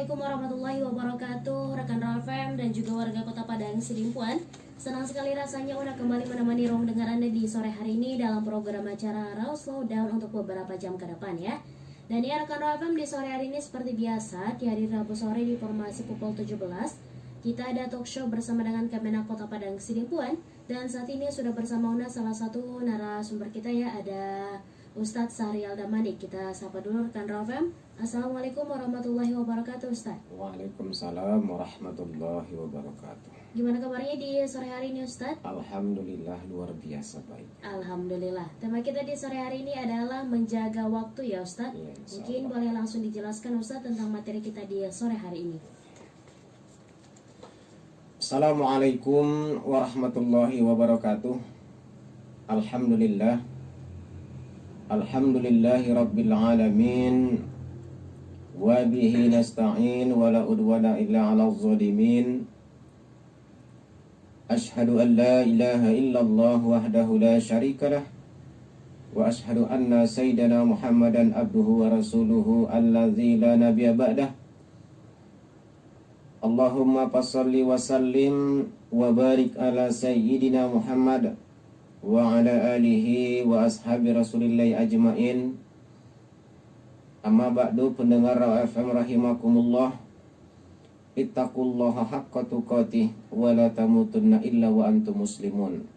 Assalamualaikum warahmatullahi wabarakatuh, rekan Rafem dan juga warga Kota Padang Sidimpuan. Senang sekali rasanya Una kembali menemani ruang dengar Anda di sore hari ini dalam program acara Raw Slowdown untuk beberapa jam ke depan ya. Dan ya rekan Rafem, di sore hari ini seperti biasa di hari Rabu sore di formasi pukul 17 kita ada talk show bersama dengan Kemenak Kota Padang Sidimpuan. Dan saat ini sudah bersama Una salah satu narasumber kita ya, ada Ustadz Sahrial Damanik. Kita sapa dulu rekan Rafem. Assalamualaikum warahmatullahi wabarakatuh Ustadz. Waalaikumsalam warahmatullahi wabarakatuh. Gimana kabarnya di sore hari ini Ustadz? Alhamdulillah luar biasa baik. Alhamdulillah. Tema kita di sore hari ini adalah menjaga waktu ya Ustadz. Ya, Mungkin boleh langsung dijelaskan Ustadz tentang materi kita di sore hari ini. Assalamualaikum warahmatullahi wabarakatuh. Alhamdulillah. Alhamdulillahi rabbil alamin. Wa bihi nasta'in wa la udwana illa 'alal zalimin. Ashhadu an la ilaha illallah wahdahu la syarika lah. Wa ashhadu anna sayyidana Muhammadan abduhu wa rasuluhu alladzi la nabiyya ba'dah. Allahumma fassalli wa sallim wa barik ala sayyidina Muhammad wa ala alihi wa ashabi rasulillahi ajmain. Amma ba'du, pendengar Raw FM rahimakumullah. Ittaqullaha haqqa tuqatih wa la tamutunna illa wa antum muslimun.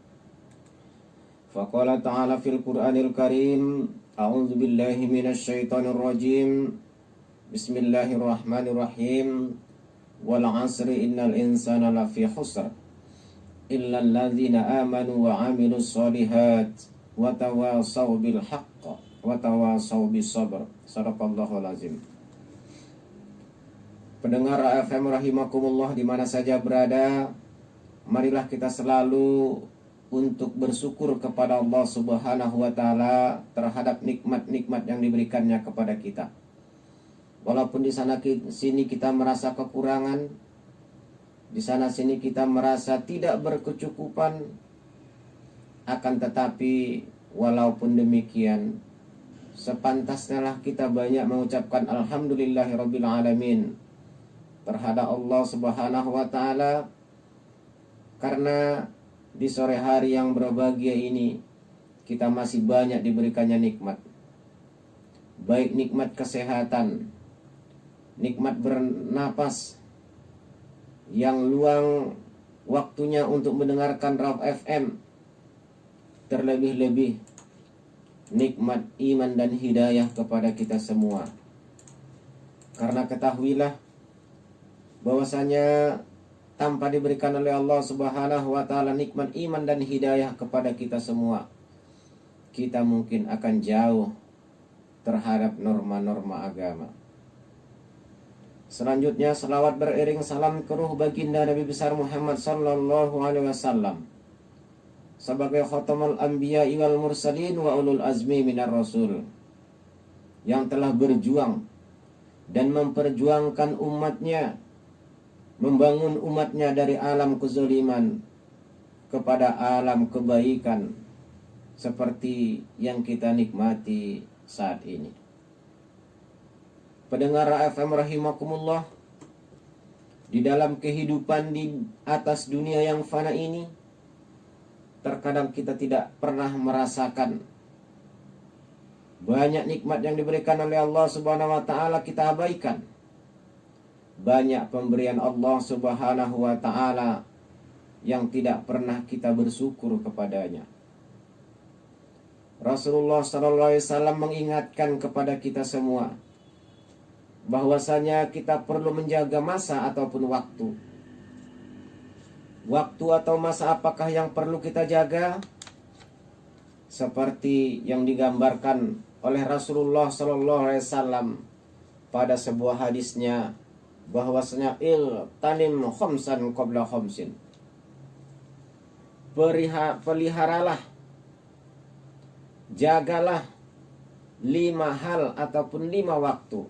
Faqala ta'ala fil Qur'anil Karim, a'udzu billahi minasy syaithanir rajim. Bismillahirrahmanirrahim. Wal 'asri innal insana lafi khusr illa alladzina amanu wa 'amilus shalihat wa tawasaw bil haqq wa tawasaw bis sabr. Shadaqallahul azim. Pendengar FM rahimakumullah di mana saja berada, marilah kita selalu untuk bersyukur kepada Allah Subhanahu wa taala terhadap nikmat-nikmat yang diberikannya kepada kita. Walaupun di sana sini kita merasa kekurangan, di sana sini kita merasa tidak berkecukupan, akan tetapi walaupun demikian, sepantasnya lah kita banyak mengucapkan alhamdulillahirabbil alamin terhadap Allah Subhanahu wa taala, karena di sore hari yang berbahagia ini kita masih banyak diberikannya nikmat. Baik nikmat kesehatan, nikmat bernapas yang luang waktunya untuk mendengarkan Raw FM, terlebih-lebih nikmat iman dan hidayah kepada kita semua. Karena ketahuilah bahwasanya tanpa diberikan oleh Allah Subhanahu wa taala nikmat iman dan hidayah kepada kita semua, kita mungkin akan jauh terhadap norma-norma agama. Selanjutnya salawat beriring salam ke ruh baginda Nabi besar Muhammad sallallahu alaihi wasallam sebagai khatamul anbiya wal mursalin wa ulul azmi minar rasul, yang telah berjuang dan memperjuangkan umatnya, membangun umatnya dari alam kezaliman kepada alam kebaikan seperti yang kita nikmati saat ini. Pendengar FM rahimakumullah, di dalam kehidupan di atas dunia yang fana ini, terkadang kita tidak pernah merasakan banyak nikmat yang diberikan oleh Allah Subhanahu wa taala, kita abaikan. Banyak pemberian Allah Subhanahu wa taala yang tidak pernah kita bersyukur kepadanya. Rasulullah sallallahu alaihi wasallam mengingatkan kepada kita semua bahwasanya kita perlu menjaga masa ataupun waktu. Waktu atau masa apakah yang perlu kita jaga? Seperti yang digambarkan oleh Rasulullah sallallahu alaihi wasallam pada sebuah hadisnya, bahwasanya tanim khamsan qabla khamsin. Peliharalah, jagalah 5 hal ataupun 5 waktu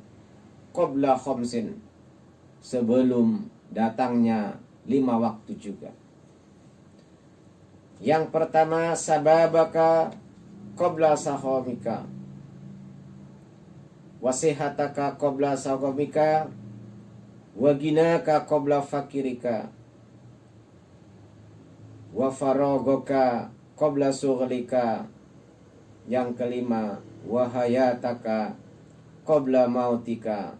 qabla khamsin, sebelum datangnya 5 waktu juga. Yang pertama, sababaka qabla sahamika, wasihataka qabla sahamika, wa ginaka qabla fakirika, wa faragaka qabla sughlika. Yang kelima, wa hayataka qabla mautika.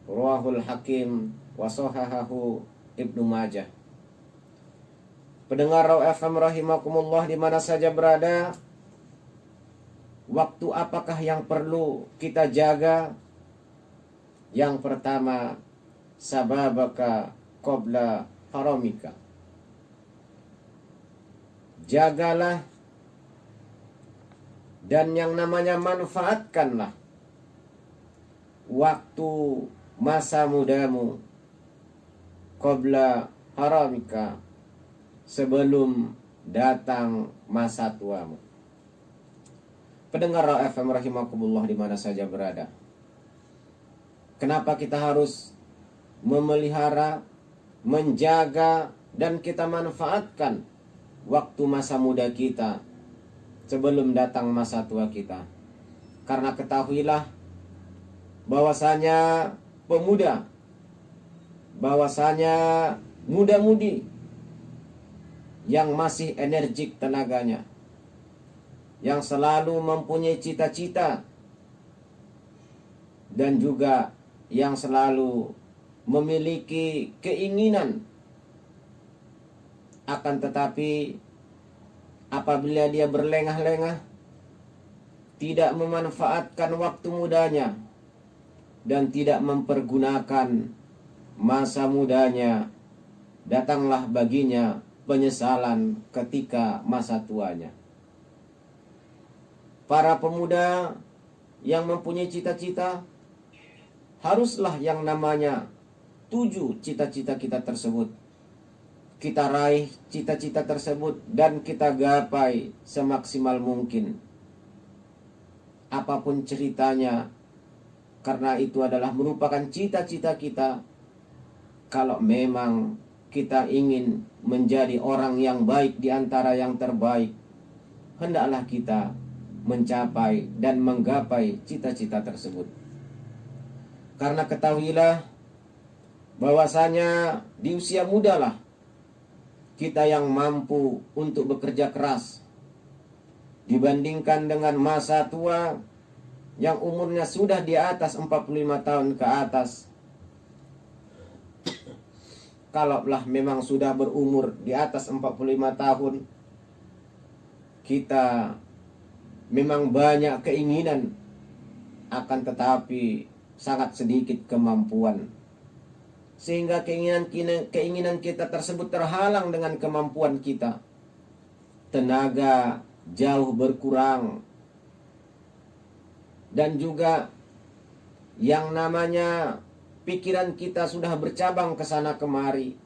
Rawahul Hakim wa sahahahu Ibnu Majah. Pendengar Raw FM rahimakumullah di mana saja berada, waktu apakah yang perlu kita jaga? Yang pertama, sababaka qabla haramika. Jagalah dan yang namanya manfaatkanlah waktu masa mudamu qabla haramika, sebelum datang masa tuamu. Pendengar FM rahimakumullah di mana saja berada, kenapa kita harus memelihara, menjaga, dan kita manfaatkan waktu masa muda kita sebelum datang masa tua kita? Karena ketahuilah bahwasanya pemuda, bahwasanya muda-mudi yang masih energik tenaganya, yang selalu mempunyai cita-cita, dan juga yang selalu memiliki keinginan, akan tetapi apabila dia berlengah-lengah, tidak memanfaatkan waktu mudanya, dan tidak mempergunakan masa mudanya, datanglah baginya penyesalan ketika masa tuanya. Para pemuda yang mempunyai cita-cita, haruslah yang namanya tuju cita-cita kita tersebut. Kita raih cita-cita tersebut dan kita gapai semaksimal mungkin, apapun ceritanya, karena itu adalah merupakan cita-cita kita. Kalau memang kita ingin menjadi orang yang baik di antara yang terbaik, hendaklah kita mencapai dan menggapai cita-cita tersebut. Karena ketahuilah bahwasanya di usia mudalah kita yang mampu untuk bekerja keras, dibandingkan dengan masa tua yang umurnya sudah di atas 45 tahun ke atas. Kalaulah memang sudah berumur di atas 45 tahun, kita memang banyak keinginan, akan tetapi sangat sedikit kemampuan. Sehingga keinginan kita tersebut terhalang dengan kemampuan kita. Tenaga jauh berkurang. Dan juga yang namanya pikiran kita sudah bercabang ke sana kemari.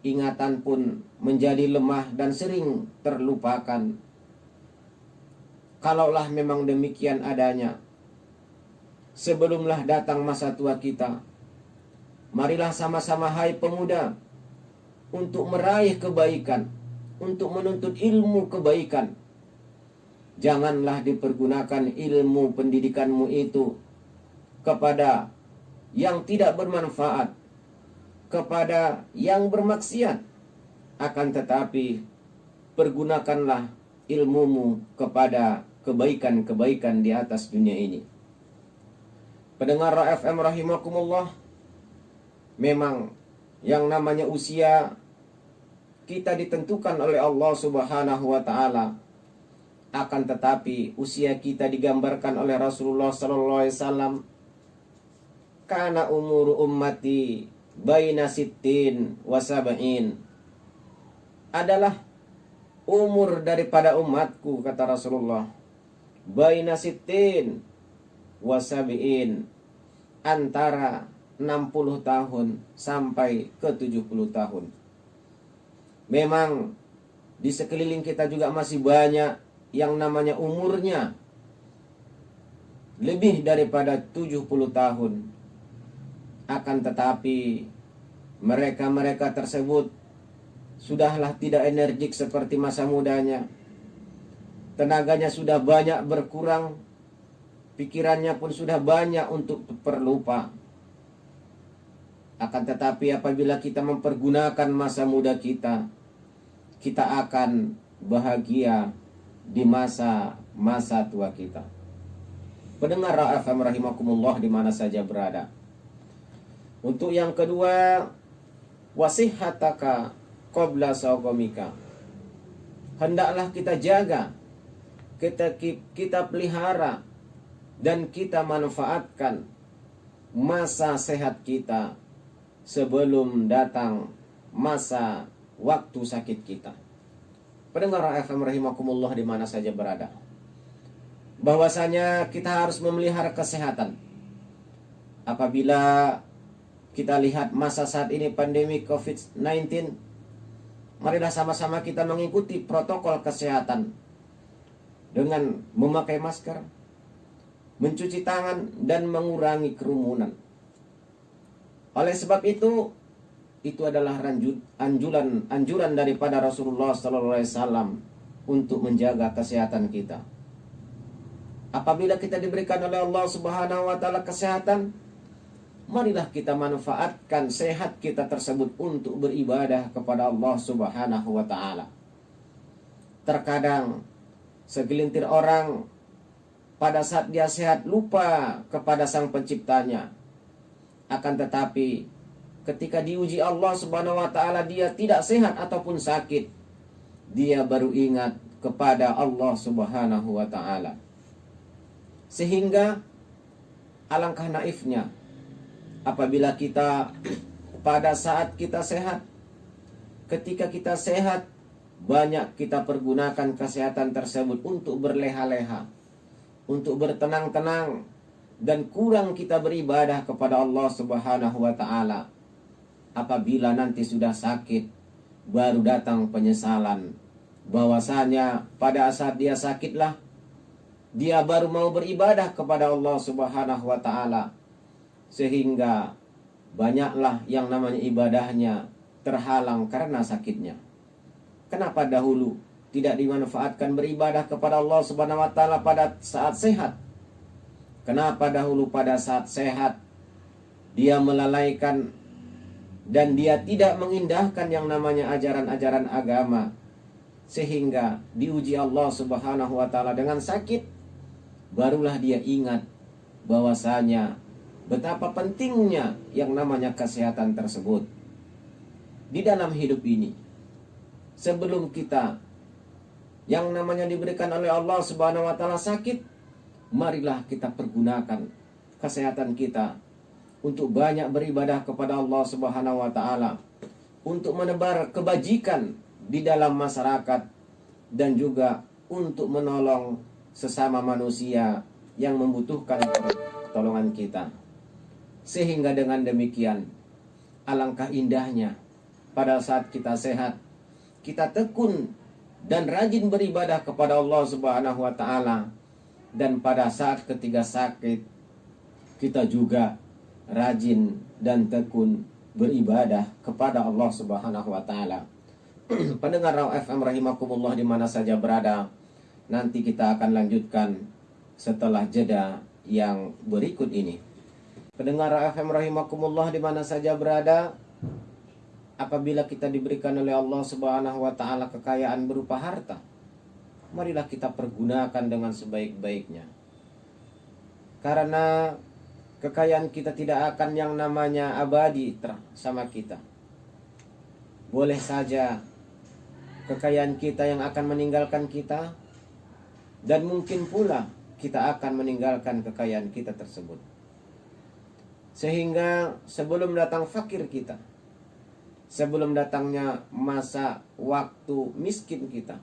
Ingatan pun menjadi lemah dan sering terlupakan. Kalaulah memang demikian adanya, sebelumlah datang masa tua kita, marilah sama-sama hai pemuda untuk meraih kebaikan, untuk menuntut ilmu kebaikan. Janganlah dipergunakan ilmu pendidikanmu itu kepada yang tidak bermanfaat, kepada yang bermaksiat. Akan tetapi pergunakanlah ilmumu kepada kebaikan-kebaikan di atas dunia ini. Pendengar FM rahimakumullah, memang yang namanya usia kita ditentukan oleh Allah Subhanahu wa taala. Akan tetapi usia kita digambarkan oleh Rasulullah sallallahu alaihi wasallam, kana umuru ummati baina sittin wa sab'in. Adalah umur daripada umatku, kata Rasulullah, baina sittin wa sab'in, antara 60 tahun sampai ke 70 tahun. Memang di sekeliling kita juga masih banyak yang namanya umurnya lebih daripada 70 tahun. Akan tetapi mereka-mereka tersebut sudahlah tidak energik seperti masa mudanya. Tenaganya sudah banyak berkurang, pikirannya pun sudah banyak untuk terlupa. Akan tetapi apabila kita mempergunakan masa muda kita, kita akan bahagia di masa tua kita. Pendengar FM rahimakumullah di mana saja berada. Untuk yang kedua, wasihataka qabla saqamika. Hendaklah kita jaga, kita pelihara dan kita manfaatkan masa sehat kita sebelum datang masa waktu sakit kita. Pendengar FM rahimakumullah di mana saja berada, bahwasanya kita harus memelihara kesehatan. Apabila kita lihat masa saat ini pandemi COVID-19, marilah sama-sama kita mengikuti protokol kesehatan dengan memakai masker, mencuci tangan, dan mengurangi kerumunan. Oleh sebab itu adalah anjuran daripada Rasulullah SAW untuk menjaga kesehatan kita. Apabila kita diberikan oleh Allah Subhanahu wa taala kesehatan, marilah kita manfaatkan sehat kita tersebut untuk beribadah kepada Allah Subhanahu wa taala. Terkadang segelintir orang pada saat dia sehat lupa kepada Sang Penciptanya. Akan tetapi ketika diuji Allah Subhanahu wa taala dia tidak sehat ataupun sakit, dia baru ingat kepada Allah Subhanahu wa taala. Sehingga alangkah naifnya apabila kita pada saat kita sehat, ketika kita sehat, banyak kita pergunakan kesehatan tersebut untuk berleha-leha, untuk bertenang-tenang, dan kurang kita beribadah kepada Allah Subhanahu wa taala. Apabila nanti sudah sakit, baru datang penyesalan bahwasanya pada saat dia sakitlah dia baru mau beribadah kepada Allah Subhanahu wa taala, sehingga banyaklah yang namanya ibadahnya terhalang karena sakitnya. Kenapa dahulu tidak dimanfaatkan beribadah kepada Allah Subhanahu wa taala pada saat sehat? Kenapa dahulu pada saat sehat dia melalaikan dan dia tidak mengindahkan yang namanya ajaran-ajaran agama, sehingga diuji Allah Subhanahu wa taala dengan sakit, barulah dia ingat bahwasanya betapa pentingnya yang namanya kesehatan tersebut. Di dalam hidup ini, sebelum kita yang namanya diberikan oleh Allah Subhanahu wa taala sakit, marilah kita pergunakan kesehatan kita untuk banyak beribadah kepada Allah Subhanahu wa taala, untuk menebar kebajikan di dalam masyarakat, dan juga untuk menolong sesama manusia yang membutuhkan pertolongan kita. Sehingga dengan demikian, alangkah indahnya pada saat kita sehat, kita tekun dan rajin beribadah kepada Allah Subhanahu wa taala. Dan pada saat ketika sakit, kita juga rajin dan tekun beribadah kepada Allah Subhanahu wa taala. Pendengar FM rahimakumullah di mana saja berada, nanti kita akan lanjutkan setelah jeda yang berikut ini. Pendengar FM rahimakumullah di mana saja berada, apabila kita diberikan oleh Allah Subhanahu wa taala kekayaan berupa harta, marilah kita pergunakan dengan sebaik-baiknya. Karena kekayaan kita tidak akan yang namanya abadi sama kita. Boleh saja kekayaan kita yang akan meninggalkan kita, dan mungkin pula kita akan meninggalkan kekayaan kita tersebut. Sehingga sebelum datang fakir kita, sebelum datangnya masa waktu miskin kita,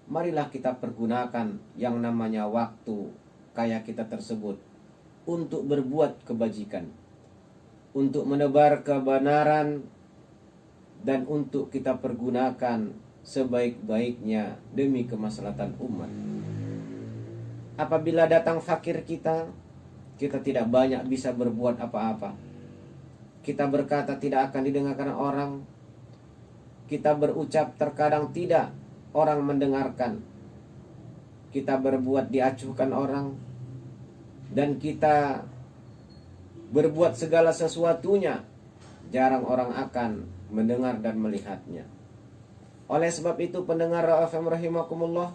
marilah kita pergunakan yang namanya waktu kaya kita tersebut untuk berbuat kebajikan, untuk menebar kebenaran, dan untuk kita pergunakan sebaik-baiknya demi kemaslahatan umat. Apabila datang fakir kita tidak banyak bisa berbuat apa-apa. Kita berkata tidak akan didengarkan orang. Kita berucap terkadang tidak orang mendengarkan. Kita berbuat diacuhkan orang, dan kita berbuat segala sesuatunya jarang orang akan mendengar dan melihatnya. Oleh sebab itu pendengar FM rahimakumullah,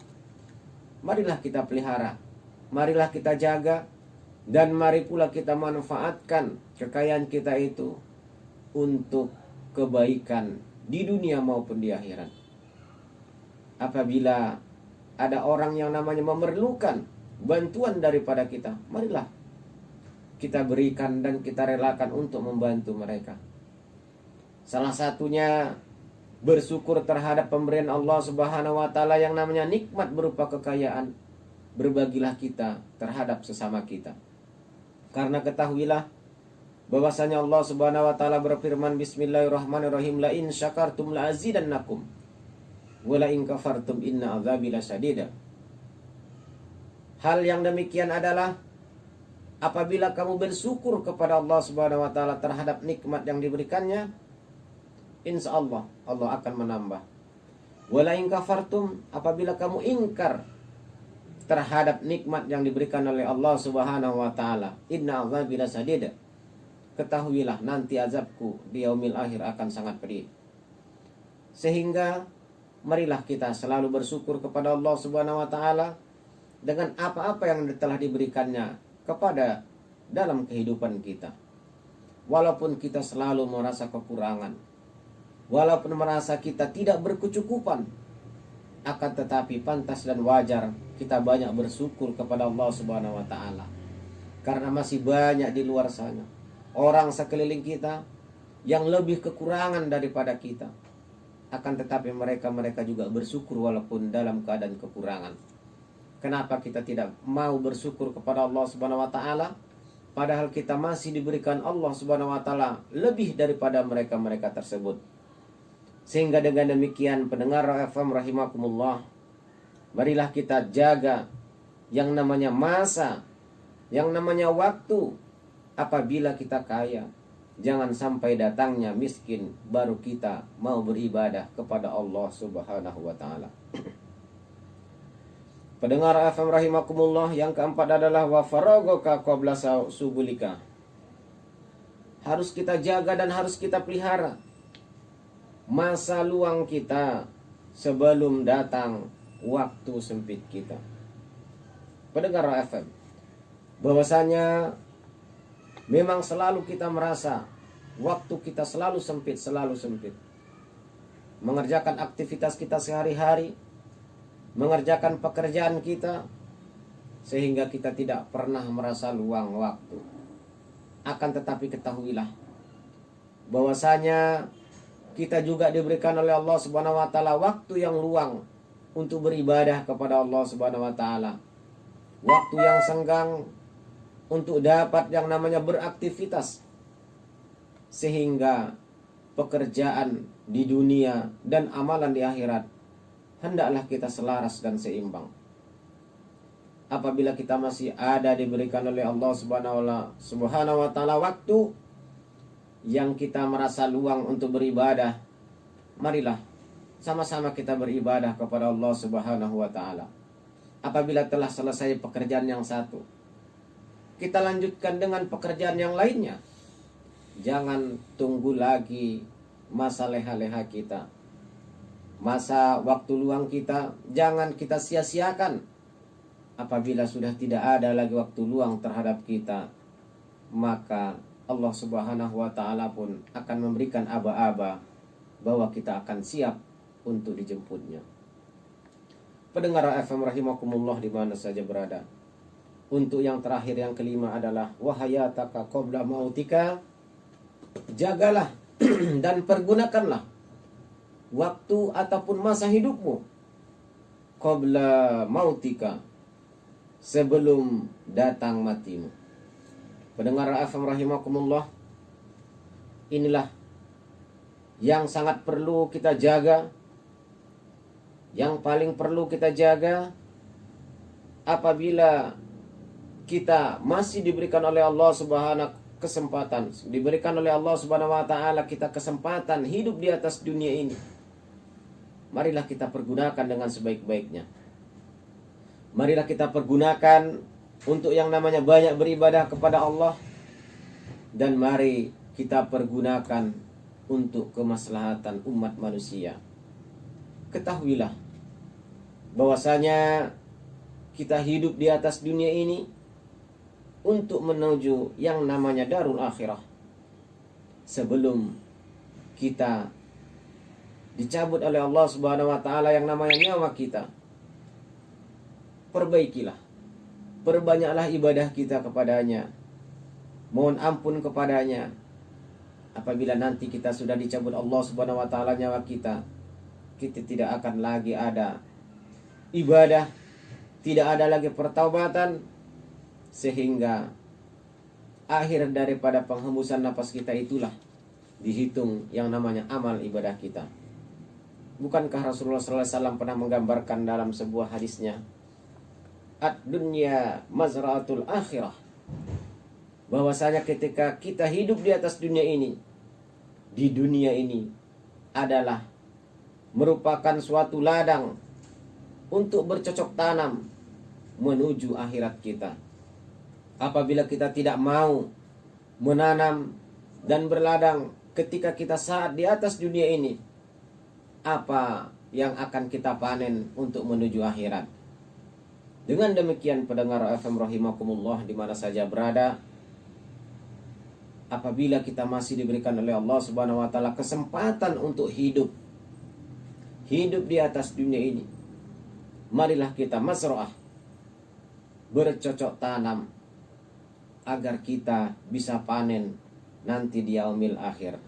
marilah kita pelihara, marilah kita jaga, dan mari pula kita manfaatkan kekayaan kita itu untuk kebaikan di dunia maupun di akhirat. Apabila ada orang yang namanya memerlukan bantuan daripada kita, marilah kita berikan dan kita relakan untuk membantu mereka. Salah satunya bersyukur terhadap pemberian Allah Subhanahu wa taala yang namanya nikmat berupa kekayaan. Berbagilah kita terhadap sesama kita. Karena ketahuilah bahwasanya Allah Subhanahu wa taala berfirman, bismillahirrahmanirrahim, la in syakartum la azidannakum wa la in kafartum inna azabi lasyadid. Hal yang demikian adalah apabila kamu bersyukur kepada Allah Subhanahu wa taala terhadap nikmat yang diberikannya, insya Allah Allah akan menambah. Wala in kafartum, apabila kamu ingkar terhadap nikmat yang diberikan oleh Allah Subhanahu wa taala, inna azabi lasyadid, ketahuilah nanti azabku di yaumil akhir akan sangat pedih. Sehingga marilah kita selalu bersyukur kepada Allah Subhanahu wa taala dengan apa-apa yang telah diberikannya kepada dalam kehidupan kita. Walaupun kita selalu merasa kekurangan, walaupun merasa kita tidak berkecukupan, akan tetapi pantas dan wajar kita banyak bersyukur kepada Allah Subhanahu wa taala. Karena masih banyak di luar sana orang sekeliling kita yang lebih kekurangan daripada kita. Akan tetapi mereka juga bersyukur walaupun dalam keadaan kekurangan. Kenapa kita tidak mau bersyukur kepada Allah Subhanahu wa taala padahal kita masih diberikan Allah Subhanahu wa taala lebih daripada mereka tersebut? Sehingga dengan demikian pendengar FM rahimakumullah, marilah kita jaga yang namanya masa, yang namanya waktu. Apabila kita kaya, jangan sampai datangnya miskin baru kita mau beribadah kepada Allah Subhanahu wa taala. Pendengar FM rahimakumullah, yang keempat adalah wa faragaka qabla subulika. Harus kita jaga dan harus kita pelihara masa luang kita sebelum datang waktu sempit kita. Pendengar FM, bahwasanya memang selalu kita merasa waktu kita selalu sempit. Mengerjakan aktivitas kita sehari-hari, mengerjakan pekerjaan kita, sehingga kita tidak pernah merasa luang waktu. Akan tetapi ketahuilah bahwasanya kita juga diberikan oleh Allah Subhanahu wa taala waktu yang luang untuk beribadah kepada Allah Subhanahu wa taala. Waktu yang senggang untuk dapat yang namanya beraktivitas, sehingga pekerjaan di dunia dan amalan di akhirat hendaklah kita selaras dan seimbang. Apabila kita masih ada diberikan oleh Allah Subhanahu wa taala waktu yang kita merasa luang untuk beribadah, marilah sama-sama kita beribadah kepada Allah Subhanahu wa taala. Apabila telah selesai pekerjaan yang satu, kita lanjutkan dengan pekerjaan yang lainnya. Jangan tunggu lagi masa leha-leha kita, masa waktu luang kita, jangan kita sia-siakan. Apabila sudah tidak ada lagi waktu luang terhadap kita, maka Allah Subhanahu wa taala pun akan memberikan aba-aba bahwa kita akan siap untuk dijemputnya. Pendengar FM rahimakumullah di mana saja berada. Untuk yang terakhir, yang kelima adalah wahayataka qabla mautika. Jagalah dan pergunakanlah waktu ataupun masa hidupmu qabla mautika, sebelum datang matimu. Pendengar FM rahimakumullah, inilah yang sangat perlu kita jaga, yang paling perlu kita jaga apabila kita masih diberikan oleh Allah Subhanahu wa taala kita kesempatan hidup di atas dunia ini. Marilah kita pergunakan dengan sebaik-baiknya. Marilah kita pergunakan untuk yang namanya banyak beribadah kepada Allah, dan mari kita pergunakan untuk kemaslahatan umat manusia. Ketahuilah bahwasanya kita hidup di atas dunia ini untuk menuju yang namanya darul akhirah. Sebelum kita dicabut oleh Allah Subhanahu wa taala yang namanya nyawa kita, perbaikilah, perbanyaklah ibadah kita kepadanya, mohon ampun kepadanya. Apabila nanti kita sudah dicabut Allah Subhanahu wa taala nyawa kita, kita tidak akan lagi ada ibadah, tidak ada lagi pertaubatan, sehingga akhir daripada penghembusan napas kita itulah dihitung yang namanya amal ibadah kita. Bukankah Rasulullah SAW pernah menggambarkan dalam sebuah hadisnya, ad-dunya mazra'atul akhirah, bahwasanya ketika kita hidup di atas dunia ini, di dunia ini adalah merupakan suatu ladang untuk bercocok tanam menuju akhirat kita. Apabila kita tidak mau menanam dan berladang ketika kita saat di atas dunia ini, apa yang akan kita panen untuk menuju akhirat? Dengan demikian pendengar FM rahimakumullah di mana saja berada, apabila kita masih diberikan oleh Allah Subhanahu wa taala kesempatan untuk hidup di atas dunia ini, marilah kita masra'ah, bercocok tanam agar kita bisa panen nanti di yaumil akhir.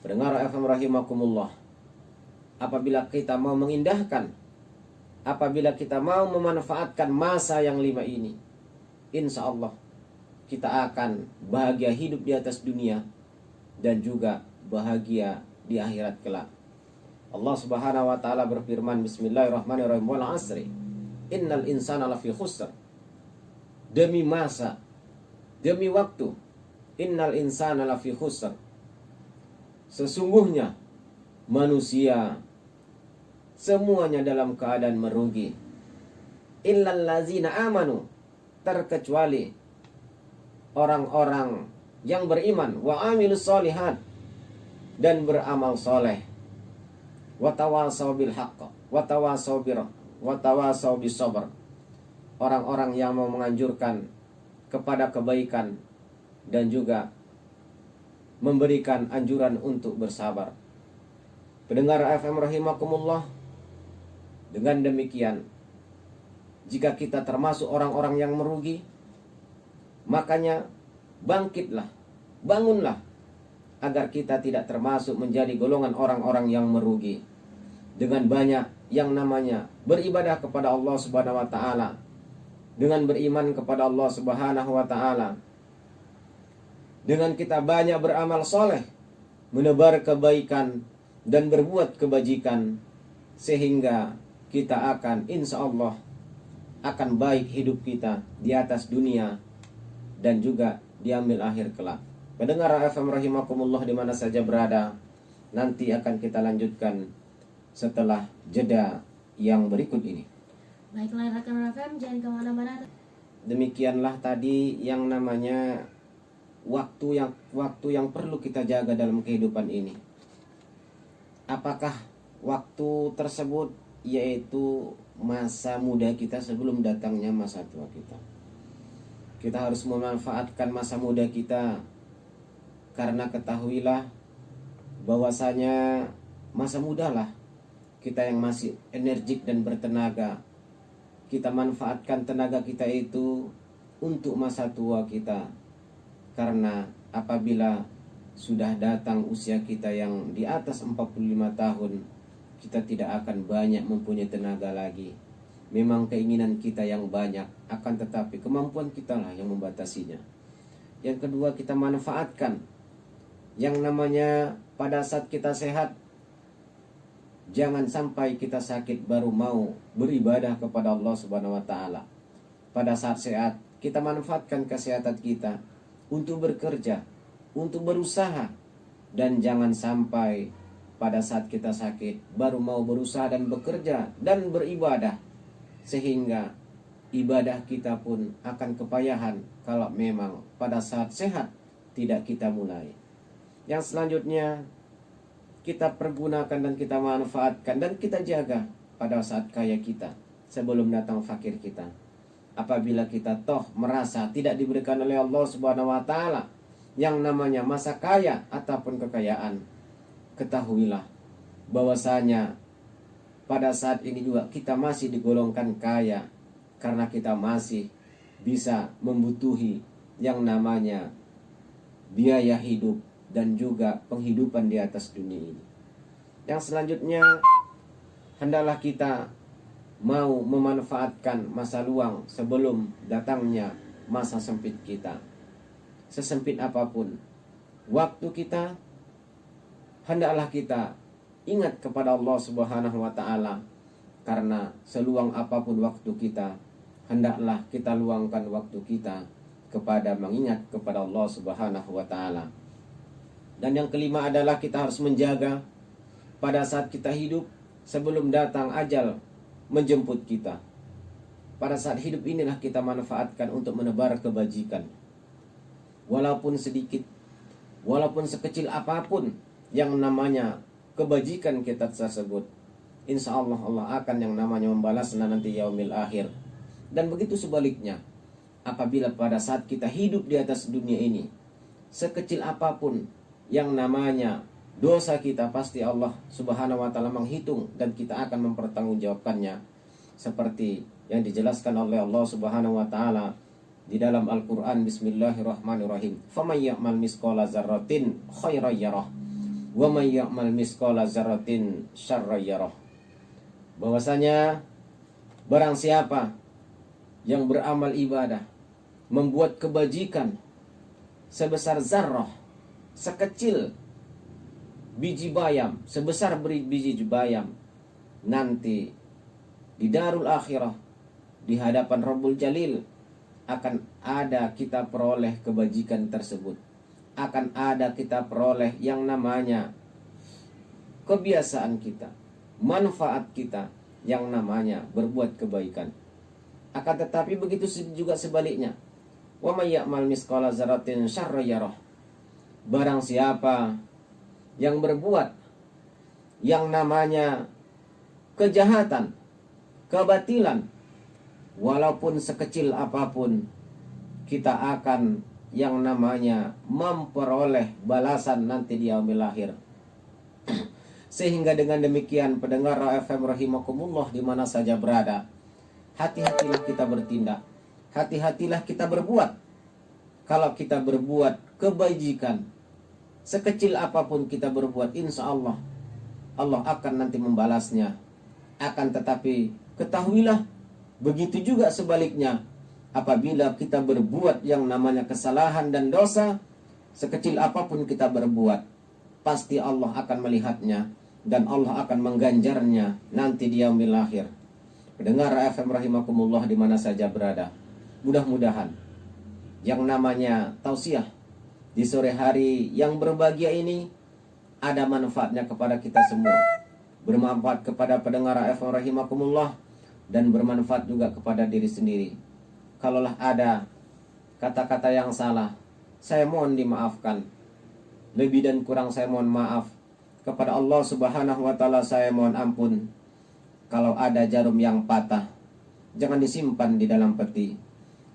Pendengar FM rahimakumullah, apabila kita mau mengindahkan, apabila kita mau memanfaatkan masa yang 5 ini, insya Allah kita akan bahagia hidup di atas dunia dan juga bahagia di akhirat kelak. Allah Subhanahu wa taala berfirman, bismillahirrahmanirrahim, wal asri innal insana lafi khusr. Demi masa, demi waktu, innal insana lafi khusr, sesungguhnya manusia semuanya dalam keadaan merugi. Illal ladzina amanu, terkecuali orang-orang yang beriman, wa amilus solihat, dan beramal soleh, wa tawasaw bil haqq, wa tawasaw bis sabr, orang-orang yang mau menganjurkan kepada kebaikan dan juga memberikan anjuran untuk bersabar. Pendengar FM rahimakumullah, dengan demikian jika kita termasuk orang-orang yang merugi, makanya bangkitlah, bangunlah agar kita tidak termasuk menjadi golongan orang-orang yang merugi. Dengan banyak yang namanya beribadah kepada Allah Subhanahu wa taala, dengan beriman kepada Allah Subhanahu wa taala, dengan kita banyak beramal soleh, menebar kebaikan dan berbuat kebajikan, sehingga kita akan insya Allah akan baik hidup kita di atas dunia dan juga diambil akhir kelak. Pendengar FM rahimakumullah di mana saja berada, nanti akan kita lanjutkan setelah jeda yang berikut ini. Baiklah rekan FM, jangan kemana-mana. Demikianlah tadi yang namanya waktu yang perlu kita jaga dalam kehidupan ini. Apakah waktu tersebut yaitu masa muda kita sebelum datangnya masa tua kita? Kita harus memanfaatkan masa muda kita, karena ketahuilah bahwasanya masa muda lah kita yang masih energik dan bertenaga. Kita manfaatkan tenaga kita itu untuk masa tua kita, karena apabila sudah datang usia kita yang di atas 45 tahun, kita tidak akan banyak mempunyai tenaga lagi. Memang keinginan kita yang banyak, akan tetapi kemampuan kita lah yang membatasinya. Yang kedua, kita manfaatkan yang namanya pada saat kita sehat. Jangan sampai kita sakit baru mau beribadah kepada Allah Subhanahu wa taala. Pada saat sehat, kita manfaatkan kesehatan kita untuk bekerja, untuk berusaha, dan jangan sampai pada saat kita sakit baru mau berusaha dan bekerja dan beribadah, sehingga ibadah kita pun akan kepayahan kalau memang pada saat sehat tidak kita mulai. Yang selanjutnya, kita pergunakan dan kita manfaatkan dan kita jaga pada saat kaya kita sebelum datang fakir kita. Apabila kita toh merasa tidak diberikan oleh Allah Subhanahu wa taala yang namanya masa kaya ataupun kekayaan, ketahuilah bahwasanya pada saat ini juga kita masih digolongkan kaya karena kita masih bisa membutuhi yang namanya biaya hidup dan juga penghidupan di atas dunia ini. Yang selanjutnya, hendaklah kita mau memanfaatkan masa luang sebelum datangnya masa sempit kita. Sesempit apapun waktu kita, hendaklah kita ingat kepada Allah Subhanahu wa taala, karena seluang apapun waktu kita, hendaklah kita luangkan waktu kita kepada mengingat kepada Allah Subhanahu wa taala. Dan yang kelima adalah kita harus menjaga pada saat kita hidup sebelum datang ajal menjemput kita. Pada saat hidup inilah kita manfaatkan untuk menebar kebajikan. Walaupun sedikit, walaupun sekecil apapun yang namanya kebajikan kita tersebut, insya Allah Allah akan yang namanya membalasnya nanti yaumil akhir. Dan begitu sebaliknya, apabila pada saat kita hidup di atas dunia ini, sekecil apapun yang namanya dosa kita, pasti Allah Subhanahu wa taala menghitung dan kita akan mempertanggungjawabkannya, seperti yang dijelaskan oleh Allah Subhanahu wa taala di dalam Al-Qur'an. Bismillahirrahmanirrahim. Faman ya'mal misqala dzarratin khairan yarah wa man ya'mal misqala dzarratin syarran yarah. Bahwasanya barang siapa yang beramal ibadah, membuat kebajikan sebesar zarrah, sekecil biji bayam, sebesar biji bayam, nanti di darul akhirah, di hadapan Rabbul Jalil, akan ada kita peroleh kebajikan tersebut. Akan ada kita peroleh yang namanya kebiasaan kita, manfaat kita yang namanya berbuat kebaikan. Akan tetapi begitu juga sebaliknya. Wa may ya'mal misqala dzarratin syarran yarah. Barang siapa yang berbuat yang namanya kejahatan, kebatilan, walaupun sekecil apapun, kita akan yang namanya memperoleh balasan nanti di yaumil akhir. Sehingga dengan demikian, pendengar FM rahimakumullah di mana saja berada, hati-hatilah kita bertindak, hati-hatilah kita berbuat. Kalau kita berbuat kebajikan, sekecil apapun kita berbuat, insya Allah Allah akan nanti membalasnya. Akan tetapi ketahuilah, begitu juga sebaliknya, apabila kita berbuat yang namanya kesalahan dan dosa, sekecil apapun kita berbuat, pasti Allah akan melihatnya dan Allah akan mengganjarnya nanti di yaumil akhir. Pendengar FM rahimakumullah di mana saja berada, mudah-mudahan yang namanya tausiah di sore hari yang berbahagia ini ada manfaatnya kepada kita semua, bermanfaat kepada pendengar FM rahimakumullah, dan bermanfaat juga kepada diri sendiri. Kalaulah ada kata-kata yang salah, saya mohon dimaafkan. Lebih dan kurang saya mohon maaf. Kepada Allah Subhanahu wa taala saya mohon ampun. Kalau ada jarum yang patah, jangan disimpan di dalam peti.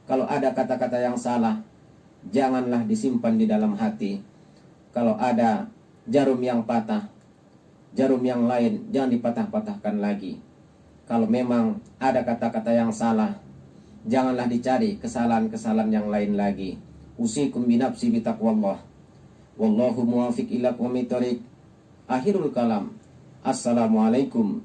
Kalau ada kata-kata yang salah, janganlah disimpan di dalam hati. Kalau ada jarum yang patah, jarum yang lain jangan dipatah-patahkan lagi. Kalau memang ada kata-kata yang salah, janganlah dicari kesalahan-kesalahan yang lain lagi. Usikum binafsi bitaqwallah. Wallahu muwafiq ila aqwamit thoriq. Akhirul kalam. Assalamualaikum